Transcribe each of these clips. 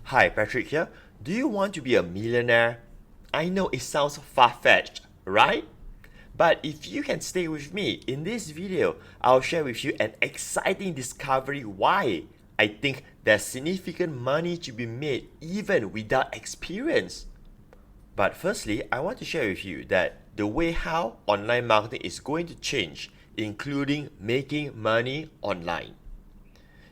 Hi, Patrick here. Do you want to be a millionaire? I know it sounds far-fetched, right? But if you can stay with me, in this video, I'll share with you an exciting discovery why I think there's significant money to be made even without experience. But firstly, I want to share with you that the way how online marketing is going to change, including making money online.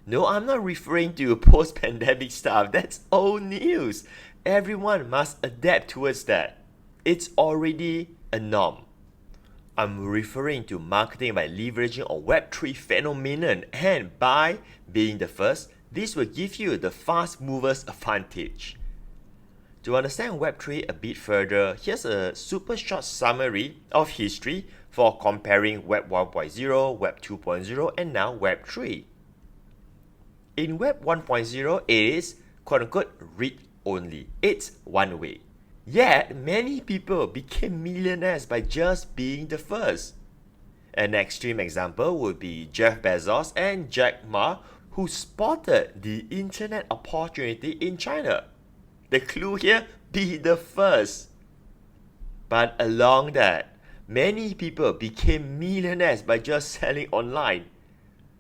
No, I'm not referring to post-pandemic stuff. That's old news. Everyone must adapt towards that. It's already a norm. I'm referring to marketing by leveraging on Web3 phenomenon, and by being the first, this will give you the fast movers advantage. To understand Web3 a bit further, here's a super short summary of history for comparing Web 1.0, Web 2.0, and now Web 3. In Web 1.0, it is quote-unquote read only. It's one way. Yet, many people became millionaires by just being the first. An extreme example would be Jeff Bezos and Jack Ma, who spotted the internet opportunity in China. The clue here, be the first. But along that, many people became millionaires by just selling online.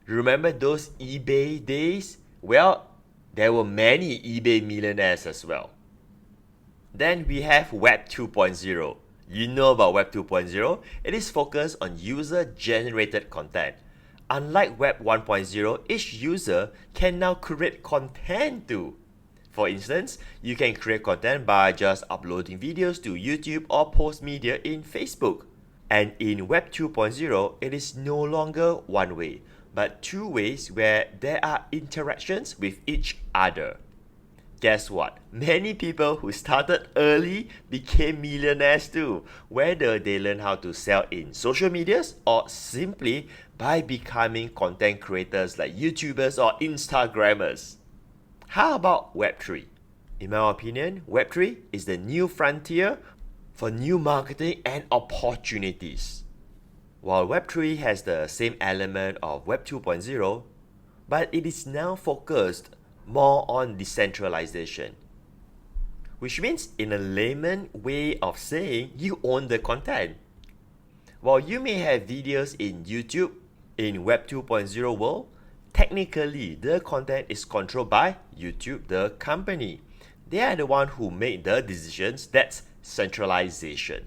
Remember those eBay days? Well, there were many eBay millionaires as well. Then we have Web 2.0. You know about Web 2.0? It is focused on user-generated content. Unlike Web 1.0, each user can now create content too. For instance, you can create content by just uploading videos to YouTube or post media in Facebook. And in Web 2.0, it is no longer one way, but two ways where there are interactions with each other. Guess what? Many people who started early became millionaires too, whether they learn how to sell in social medias or simply by becoming content creators like YouTubers or Instagrammers. How about Web 3? In my opinion, Web 3 is the new frontier for new marketing and opportunities. While Web 3 has the same element of Web 2.0, but it is now focused more on decentralization. Which means, in a layman way of saying, you own the content. While you may have videos in YouTube, in Web 2.0 world, technically the content is controlled by YouTube, the company. They are the one who make the decisions. That's centralization.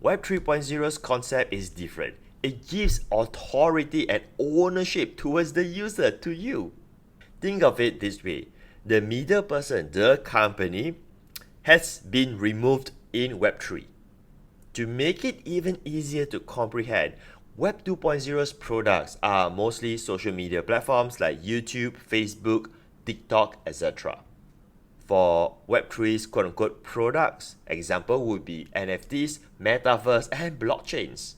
Web 3.0's concept is different. It gives authority and ownership towards the user, to you. Think of it this way. The middle person, the company, has been removed in Web 3. To make it even easier to comprehend, Web 2.0's products are mostly social media platforms like YouTube, Facebook, TikTok, etc. For Web 3's quote-unquote products, example would be NFTs, metaverse, and blockchains.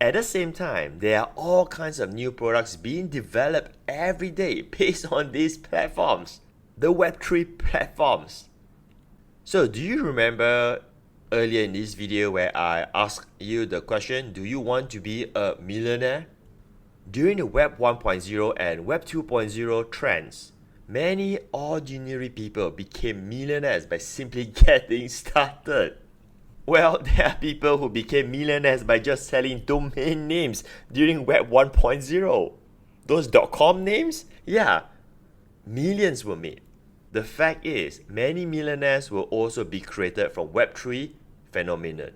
At the same time, there are all kinds of new products being developed every day based on these platforms, the Web 3 platforms. So do you remember earlier in this video where I asked you the question, do you want to be a millionaire? During the Web 1.0 and Web 2.0 trends, many ordinary people became millionaires by simply getting started. Well, there are people who became millionaires by just selling domain names during Web 1.0. Those .com names? Yeah, millions were made. The fact is, many millionaires will also be created from Web 3 phenomenon.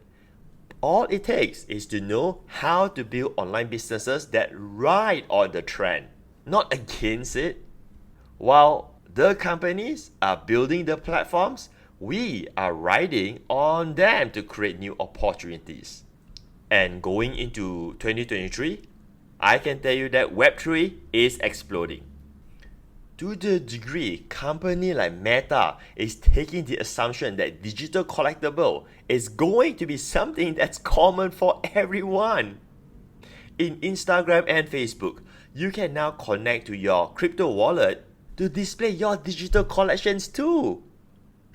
All it takes is to know how to build online businesses that ride on the trend, not against it. While the companies are building the platforms, we are riding on them to create new opportunities. And going into 2023, I can tell you that Web3 is exploding. To the degree company like Meta is taking the assumption that digital collectible is going to be something that's common for everyone. In Instagram and Facebook, you can now connect to your crypto wallet to display your digital collections too.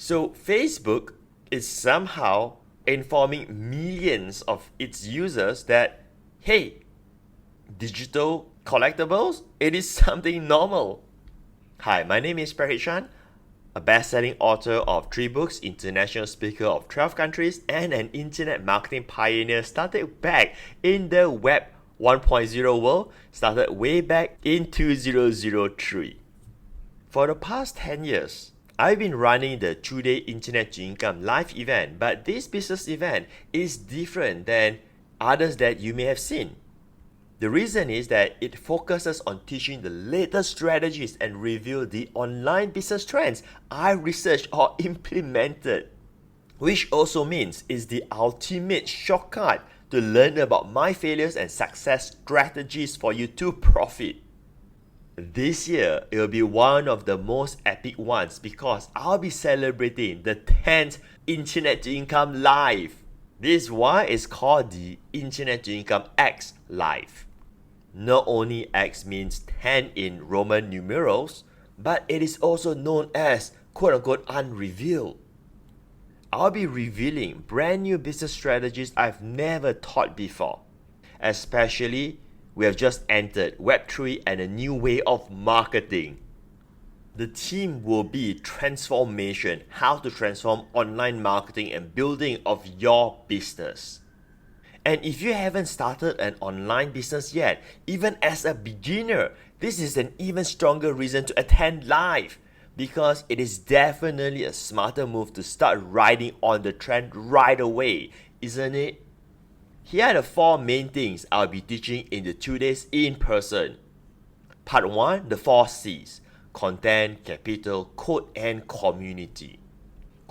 So Facebook is somehow informing millions of its users that, hey, digital collectibles, it is something normal. Hi, my name is Patric Chan. a best-selling author of 3 books, international speaker of 12 countries, and an internet marketing pioneer started back in the Web 1.0 world, started way back in 2003. For the past 10 years, I've been running the 2-day Internet to Income live event, but this business event is different than others that you may have seen. The reason is that it focuses on teaching the latest strategies and reveal the online business trends I researched or implemented, which also means it's the ultimate shortcut to learn about my failures and success strategies for you to profit. This year, it will be one of the most epic ones because I'll be celebrating the 10th Internet to Income Live. This is why it's called the Internet to Income X Live. Not only X means 10 in Roman numerals, but it is also known as quote-unquote unrevealed. I'll be revealing brand new business strategies I've never taught before. Especially, we have just entered Web3 and a new way of marketing. The theme will be transformation, how to transform online marketing and building of your business. And if you haven't started an online business yet, even as a beginner, this is an even stronger reason to attend live because it is definitely a smarter move to start riding on the trend right away, isn't it? Here are the 4 main things I'll be teaching in the 2 days in person. Part 1, the 4 C's: content, capital, code, and community.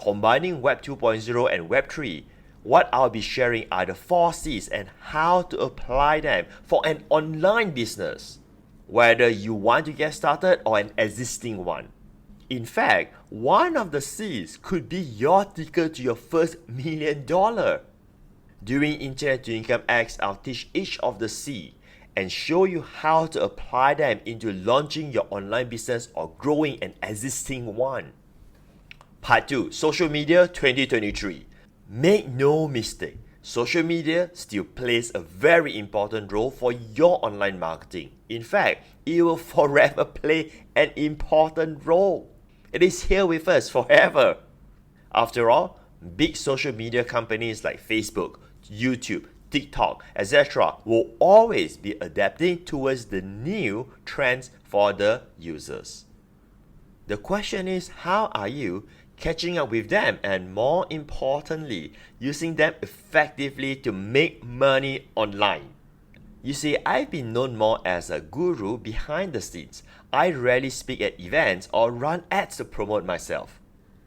Combining Web 2.0 and Web 3, what I'll be sharing are the 4 C's and how to apply them for an online business, whether you want to get started or an existing one. In fact, one of the C's could be your ticket to your first $1 million. During Internet to Income X, I'll teach each of the C and show you how to apply them into launching your online business or growing an existing one. Part 2, Social Media 2023. Make no mistake, social media still plays a very important role for your online marketing. In fact, it will forever play an important role. It is here with us forever. After all, big social media companies like Facebook, YouTube, TikTok, etc. will always be adapting towards the new trends for the users. The question is, how are you catching up with them and, more importantly, using them effectively to make money online? You see, I've been known more as a guru behind the scenes. I rarely speak at events or run ads to promote myself.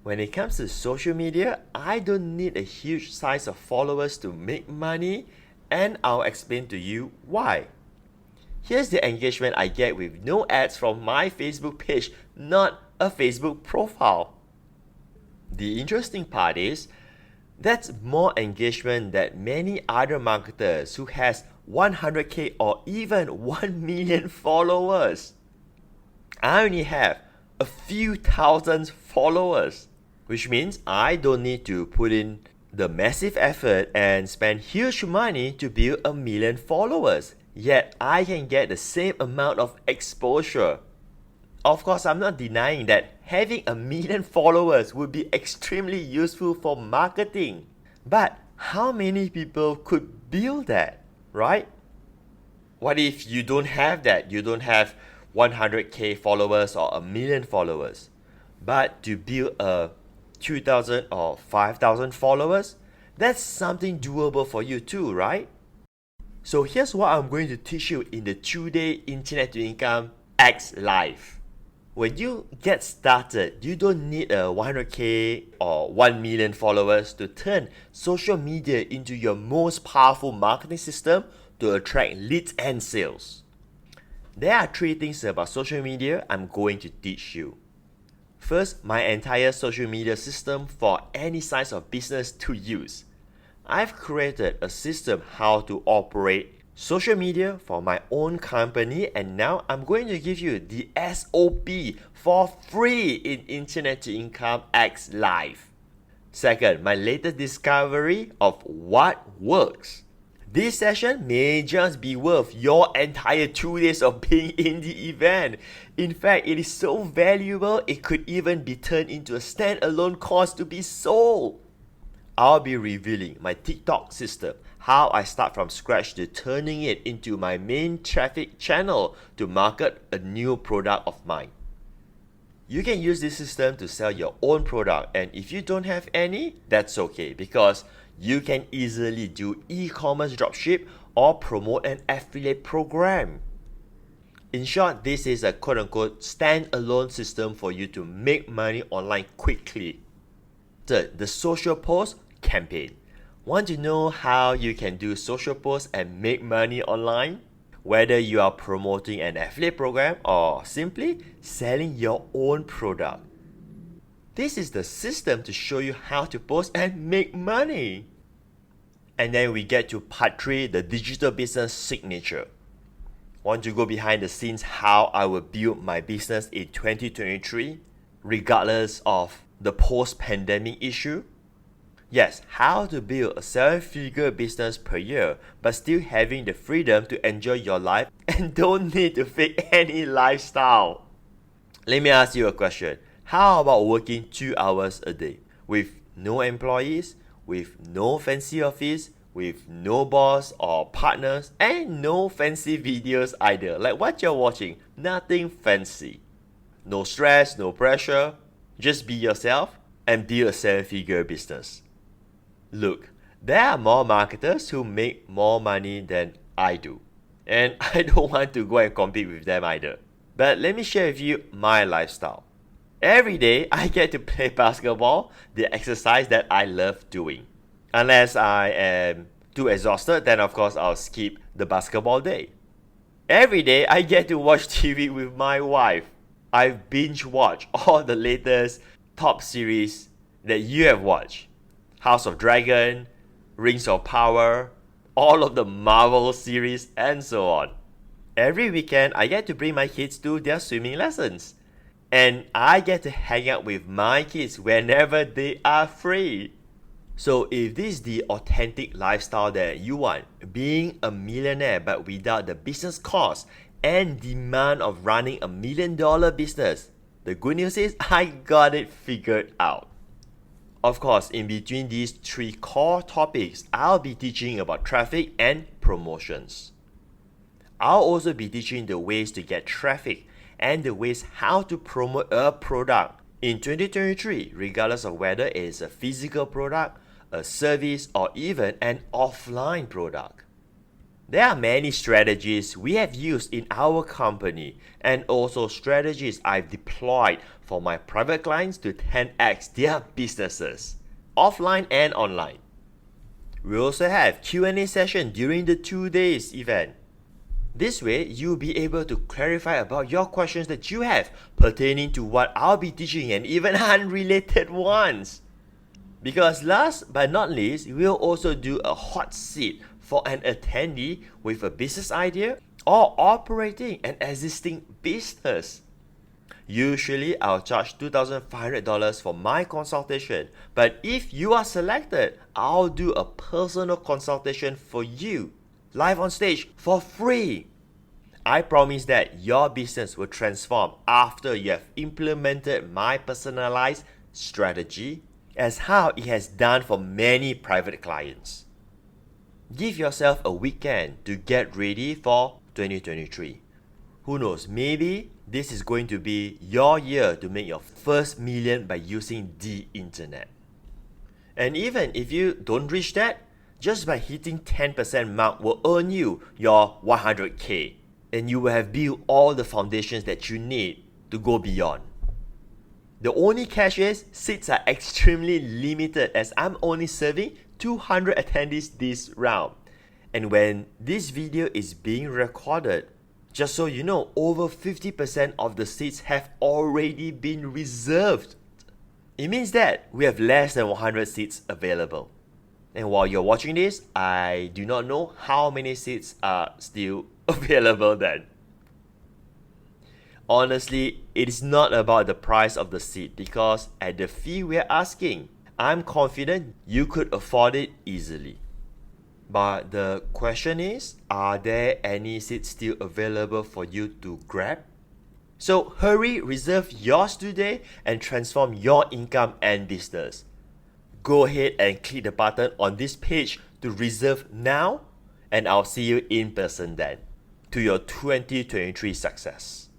When it comes to social media, I don't need a huge size of followers to make money, and I'll explain to you why. Here's the engagement I get with no ads from my Facebook page, not a Facebook profile. The interesting part is, that's more engagement than many other marketers who has 100k or even 1 million followers. I only have a few thousand followers, which means I don't need to put in the massive effort and spend huge money to build 1 million followers, yet I can get the same amount of exposure. Of course, I'm not denying that having 1 million followers would be extremely useful for marketing. But how many people could build that, right? What if you don't have that? You don't have 100k followers or 1 million followers. But to build a 2,000 or 5,000 followers, that's something doable for you too, right? So here's what I'm going to teach you in the 2-day Internet to Income X Live. When you get started, you don't need a 100k or 1 million followers to turn social media into your most powerful marketing system to attract leads and sales. There are 3 things about social media I'm going to teach you. First, my entire social media system for any size of business to use. I've created a system how to operate social media for my own company, and now I'm going to give you the SOP for free in Internet to Income X Live. Second, my latest discovery of what works. This session may just be worth your entire 2 days of being in the event. In fact, it is so valuable, it could even be turned into a standalone course to be sold. I'll be revealing my TikTok system, how I start from scratch to turning it into my main traffic channel to market a new product of mine. You can use this system to sell your own product, and if you don't have any, that's okay, because you can easily do e-commerce dropship or promote an affiliate program. In short, this is a quote-unquote standalone system for you to make money online quickly. Third, the social post campaign. Want to know how you can do social posts and make money online? Whether you are promoting an affiliate program or simply selling your own product. This is the system to show you how to post and make money. And then we get to part 3, the digital business signature. Want to go behind the scenes how I will build my business in 2023, regardless of the post-pandemic issue? Yes, how to build a 7-figure business per year, but still having the freedom to enjoy your life and don't need to fake any lifestyle. Let me ask you a question. How about working 2 hours a day with no employees, with no fancy office, with no boss or partners, and no fancy videos either, like what you're watching? Nothing fancy. No stress, no pressure. Just be yourself and build a 7-figure business. Look, there are more marketers who make more money than I do, and I don't want to go and compete with them either. But let me share with you my lifestyle. Every day I get to play basketball, the exercise that I love doing. Unless I am too exhausted, then of course I'll skip the basketball day. Every day I get to watch TV with my wife. I've binge watched all the latest top series that you have watched. House of Dragon, Rings of Power, all of the Marvel series, and so on. Every weekend, I get to bring my kids to their swimming lessons. And I get to hang out with my kids whenever they are free. So if this is the authentic lifestyle that you want, being a millionaire but without the business cost and demand of running a $1 million business, the good news is I got it figured out. Of course, in between these 3 core topics, I'll be teaching about traffic and promotions. I'll also be teaching the ways to get traffic and the ways how to promote a product in 2023, regardless of whether it is a physical product, a service, or even an offline product. There are many strategies we have used in our company and also strategies I've deployed for my private clients to 10x their businesses, offline and online. We also have Q&A session during the 2 days event. This way, you'll be able to clarify about your questions that you have pertaining to what I'll be teaching and even unrelated ones. Because last but not least, we'll also do a hot seat for an attendee with a business idea or operating an existing business. Usually, I'll charge $2,500 for my consultation, but if you are selected, I'll do a personal consultation for you, live on stage for free. I promise that your business will transform after you have implemented my personalized strategy, as how it has done for many private clients. Give yourself a weekend to get ready for 2023. Who knows, maybe this is going to be your year to make your first million by using the internet. And even if you don't reach that, just by hitting 10% mark will earn you your 100K, and you will have built all the foundations that you need to go beyond. The only catch is seats are extremely limited as I'm only serving 200 attendees this round. And when this video is being recorded, just so you know, over 50% of the seats have already been reserved. It means that we have less than 100 seats available. And while you're watching this, I do not know how many seats are still available then. Honestly, it is not about the price of the seat because at the fee we're asking, I'm confident you could afford it easily. But the question is, are there any seats still available for you to grab? So hurry, reserve yours today and transform your income and business. Go ahead and click the button on this page to reserve now, and I'll see you in person then to your 2023 success.